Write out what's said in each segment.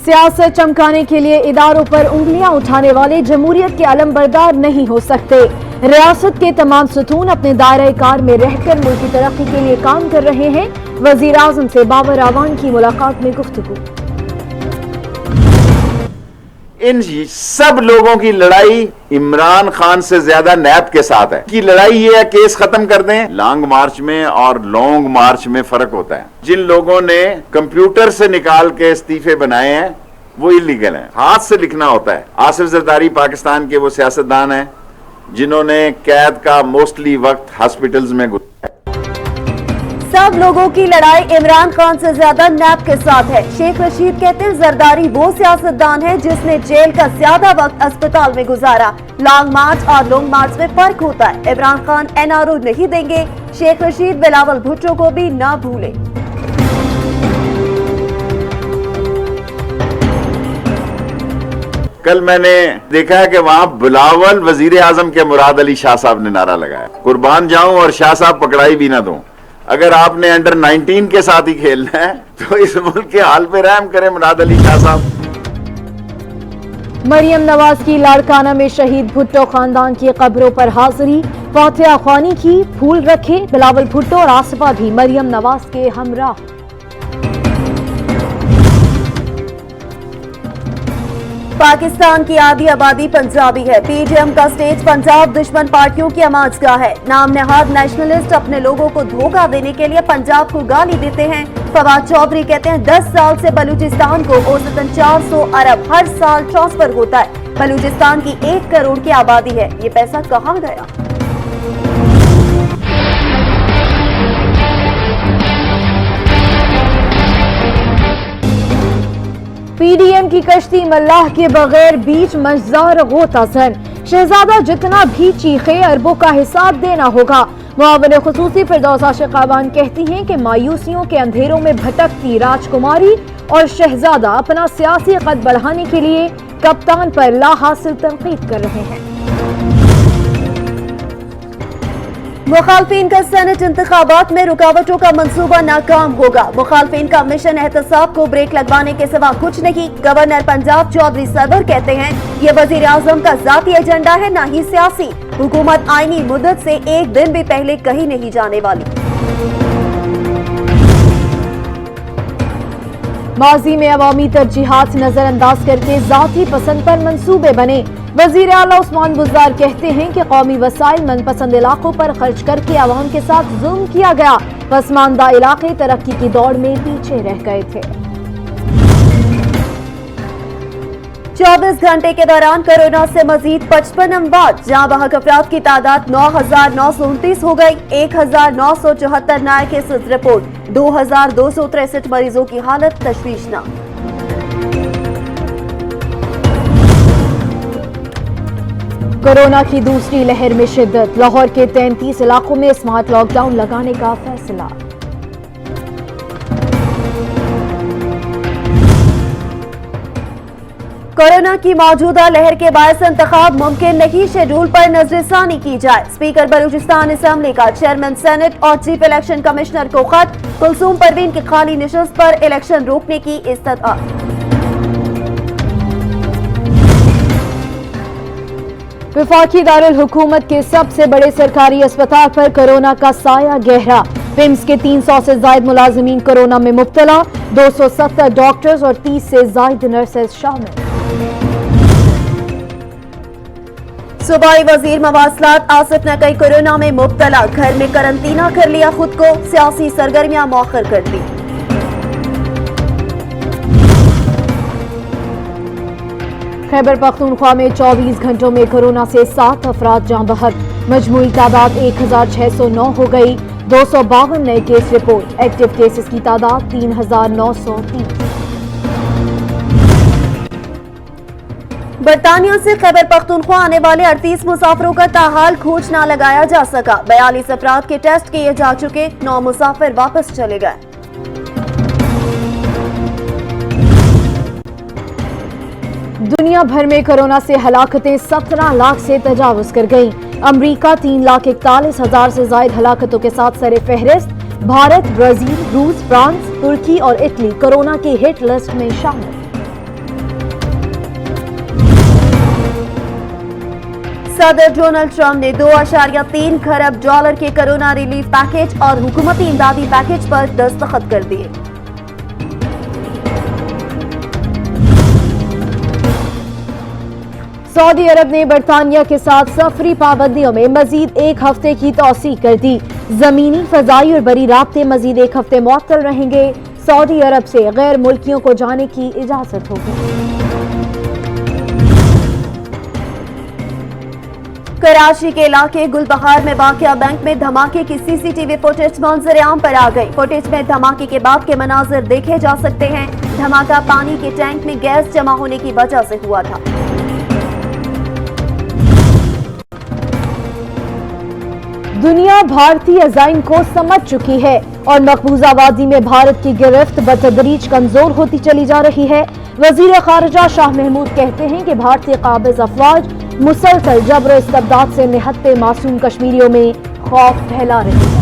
सियासत चमकाने के लिए इदारों पर उंगलियां उठाने वाले जमहूरियत के अलमबरदार नहीं हो सकते। रियासत के तमाम सुतून अपने दायरे कार में रहकर मुल्क की तरक्की के लिए काम कर रहे हैं। वजीर आजम से बाबर आवान की मुलाकात में गुफ्तगू। इन सब लोगों की लड़ाई इमरान खान से ज्यादा नैब के साथ है कि लड़ाई ये है केस खत्म कर दें। लॉन्ग मार्च में और लॉन्ग मार्च में फर्क होता है। जिन लोगों ने कंप्यूटर से निकाल के इस्तीफे बनाए हैं वो इलीगल हैं, हाथ से लिखना होता है। आसिफ जरदारी पाकिस्तान के वो सियासतदान हैं जिन्होंने कैद का मोस्टली वक्त हॉस्पिटल्स में गुजारा। सब लोगों की लड़ाई इमरान खान से ज्यादा नैब के साथ है। शेख रशीद कहते हैं जरदारी वो सियासतदान है जिसने जेल का ज्यादा वक्त अस्पताल में गुजारा। लॉन्ग मार्च और लॉन्ग मार्च में फर्क होता है। इमरान खान एनआरओ नहीं देंगे। शेख रशीद बिलावल भुट्टो को भी ना भूले। कल मैंने देखा है कि वहां बिलावल वजीर आजम के मुराद अली शाह साहब ने नारा लगाया, कुर्बान जाऊं और शाह साहब पकड़ाई भी ना दूं। अगर आपने अंडर 19 के साथ ही खेलना है तो इस मुल्क के हाल पे रहम करें मुराद अली शाह साहब। मरियम नवाज की लाड़काना में शहीद भुट्टो खानदान की कब्रों पर हाजिरी। फातिहा ख्वानी की फूल रखे। बिलावल भुट्टो और आसिफा भी मरियम नवाज के हमराह। पाकिस्तान की आधी आबादी पंजाबी है। पीडीएम का स्टेज पंजाब दुश्मन पार्टियों की अमाजगाह है। नाम नहाद नेशनलिस्ट अपने लोगों को धोखा देने के लिए पंजाब को गाली देते हैं। फवाद चौधरी कहते हैं 10 साल से बलूचिस्तान को औसतन 400 अरब हर साल ट्रांसफर होता है। बलूचिस्तान की 1 करोड़ की आबादी है, ये पैसा कहाँ गया? पीडीएम की कश्ती मल्लाह के बगैर बीच मजार गोताजन। शहजादा जितना भी चीखे अरबों का हिसाब देना होगा। मुआविन खुसूसी फिरदौस आशिकाबान कहती हैं कि मायूसियों के अंधेरों में भटकती राजकुमारी और शहजादा अपना सियासी कद बढ़ाने के लिए कप्तान पर लाहासिल तनकीद कर रहे हैं। मुखालफिन का सेनेट इंतखाबात में रुकावटों का मंसूबा नाकाम होगा। मुखालफिन का मिशन एहतसाब को ब्रेक लगवाने के सिवा कुछ नहीं। गवर्नर पंजाब चौधरी सरवर कहते हैं ये वजीर आजम का जाती एजेंडा है, ना ही सियासी। हुकूमत आईनी मुद्दत से एक दिन भी पहले कहीं नहीं जाने वाली। माजी में अवामी तरजीहात नजरअंदाज करके जाती पसंद पर मंसूबे बने। वजीर आला उस्मान बुज़दार कहते हैं कि कौमी वसाइल मनपसंद इलाकों पर खर्च करके अवाम के साथ जुल्म किया गया। पसमानदा इलाके तरक्की की दौड़ में पीछे रह गए थे। 24 घंटे के दौरान कोरोना से मजीद 55 अमवात। जहां बहक अफराद की तादाद 9,929 हो गई। 1,974 नए केसेस रिपोर्ट। 2,263 मरीजों की हालत तशवीशनाक। कोरोना की दूसरी लहर में शिद्दत। लाहौर के 33 इलाकों में स्मार्ट लॉकडाउन लगाने का फैसला। कोरोना की मौजूदा लहर के बायस इंतखाब मुमकिन नहीं। शेड्यूल पर नजरसानी की जाए। स्पीकर बलूचिस्तान असेंबली का चेयरमैन सेनेट और चीफ इलेक्शन कमिश्नर को खत। कुलसूम परवीन की खाली निशस्त पर इलेक्शन रोकने की इस्तदा। वफाकी दारुल हुकूमत के सबसे बड़े सरकारी अस्पताल पर कोरोना का साया गहरा। पिम्स के 300 से ज्यादा मुलाजिमीन कोरोना में मुब्तला। 270 डॉक्टर्स और 30 से ज्यादा नर्सेज शामिल। सूबाई वजीर मवासलात आसिफ नकवी कोरोना में मुब्तला। घर में करंतना कर लिया खुद को। सियासी सरगर्मियां मौखर कर दी। खैबर पख्तूनख्वा में 24 घंटों में कोरोना से 7 अफराद जाँ बहक। मजमूई तादाद 1,609 हो गई। 252 नए केस रिपोर्ट। एक्टिव केसेस की तादाद 3,930। बरतानिया से खैबर पख्तूनख्वा आने वाले 38 मुसाफिरों का ताहाल खोज न लगाया जा सका। 42 अफराद के टेस्ट किए जा चुके। 9 मुसाफिर वापस चले गए। दुनिया भर में कोरोना से हलाकतें 17 लाख से तजावुज कर गईं। अमरीका 3,41,000 से ज्यादा हलाकतों के साथ सरे फहरिस्त। भारत, ब्राजील, रूस, फ्रांस, तुर्की और इटली कोरोना की हिट लिस्ट में शामिल। सदर डोनाल्ड ट्रंप ने $2.3 खरब के कोरोना रिलीफ पैकेज और हुकूमती इमदादी पैकेज पर दस्तखत कर दिए। सऊदी अरब ने बरतानिया के साथ सफरी पाबंदियों में मजीद 1 हफ्ते की तौसीक कर दी। जमीनी, फजाई और बरी राब्ते मजीद 1 हफ्ते मुअत्तल रहेंगे। सऊदी अरब से गैर मुल्कियों को जाने की इजाजत होगी। कराची के इलाके गुलबहार में वाक़िया बैंक में धमाके की सीसीटीवी फुटेज मंजर आम पर आ गई। फुटेज में धमाके के बाद के मनाजिर देखे जा सकते हैं। धमाका पानी के टैंक में गैस जमा होने की वजह से हुआ था। दुनिया भारतीय अज़ाइम को समझ चुकी है और मकबूजा वादी में भारत की गिरफ्त बतदरीज कमजोर होती चली जा रही है। वजीर खारजा शाह महमूद कहते हैं कि भारतीय काबिज अफवाज मुसलसल जबर और इस्तबदाद से निहत्ते मासूम कश्मीरियों में खौफ फैला रही है।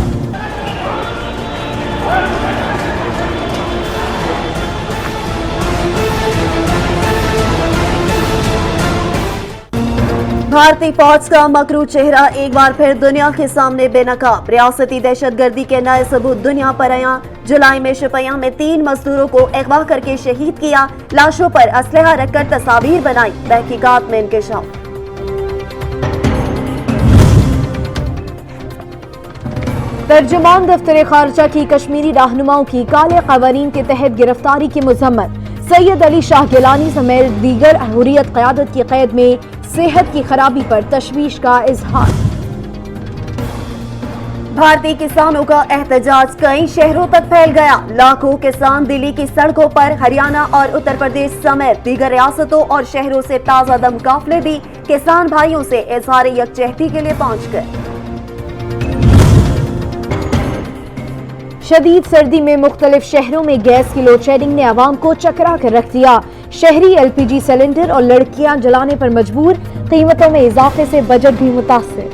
भारतीय फौज का मकरू चेहरा एक बार फिर दुनिया के सामने बेनकाब। रियासती दहशतगर्दी के नए सबूत दुनिया पर आया। जुलाई में शुपियां में 3 मजदूरों को अगवा करके शहीद किया। लाशों पर असलहा रखकर तस्वीर बनाई। तहकीकात में इंकशाफ। तर्जुमान दफ्तर खारजा की कश्मीरी रहनुमाओं की काले कवानीन के तहत गिरफ्तारी की मजम्मत। सैयद अली शाह गिलानी समेत दीगर हुर्रियत क़यादत की कैद में सेहत की खराबी पर तशवीश का इजहार। भारतीय किसानों का एहतजाज कई शहरों तक फैल गया। लाखों किसान दिल्ली की सड़कों पर हरियाणा और उत्तर प्रदेश समेत दीगर रियासतों और शहरों से ताजा दम काफिले भी किसान भाइयों से इजहार यकजहती के लिए पहुंच गए। शदीद सर्दी में मुख्तलिफ शहरों में गैस की लोड शेडिंग ने आवाम को चकरा कर रख दिया। शहरी LPG सिलेंडर और लड़कियां जलाने पर मजबूर। कीमतों में इजाफे से बजट भी मुतासिर।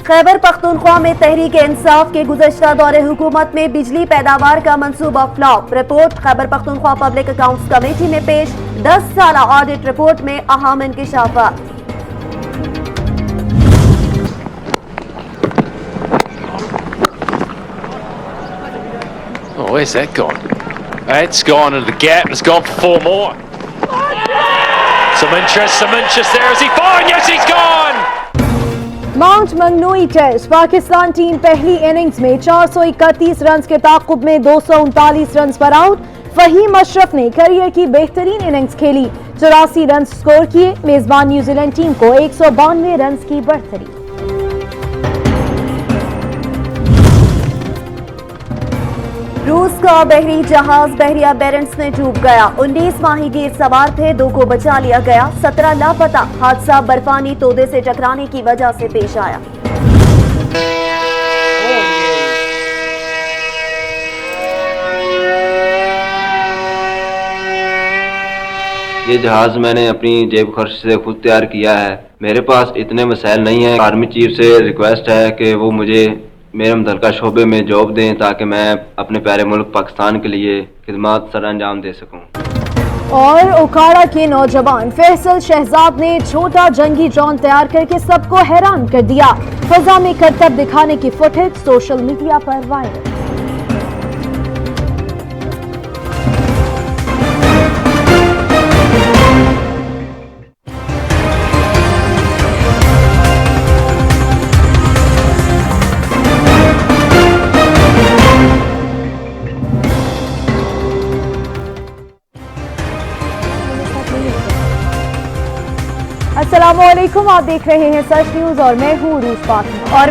खैबर पख्तूनख्वा में तहरीक इंसाफ के गुज़श्ता दौरे हुकूमत में बिजली पैदावार का मंसूबा flop. Report Khyber Pakhtunkhwa public accounts committee में पेश। 10 साला ऑडिट रिपोर्ट में अहम इंकशाफात। Oh, where's that gone? It's gone into the gap and it's gone for 4 more. Some interest there. Is he fine? Yes, he's gone! Mount Maunganui test Pakistan team पहली innings में 431 run के ताक़ुब में 239 run पर out. Faheem Ashraf ने career की बेहतरीन innings खेली। 84 run score किए। मेजबान न्यूजीलैंड टीम को 192 रन की बढ़तरी। रूस का बहरी जहाज बहरिया बेरेंट्स में डूब गया। 19 माहीगीर सवार थे, 2 को बचा लिया गया। 17 लापता। हादसा बर्फानी तोदे से टकराने की वजह से पेश आया। ये जहाज मैंने अपनी जेब खर्च से खुद तैयार किया है। मेरे पास इतने मसाइल नहीं है। आर्मी चीफ से रिक्वेस्ट है कि वो मुझे मेरे मुतल्लिका शोबे में जॉब दें ताकि मैं अपने प्यारे मुल्क पाकिस्तान के लिए खिदमत सर अंजाम दे सकूं। और ओकाड़ा के नौजवान फैसल शहजाद ने छोटा जंगी ड्रोन तैयार करके सबको हैरान कर दिया। फजा में करतब दिखाने की फुटेज सोशल मीडिया पर वायरल। अस्सलामुअलैकुम, आप देख रहे हैं सच न्यूज और मैं हूँ रूस फातिमा। और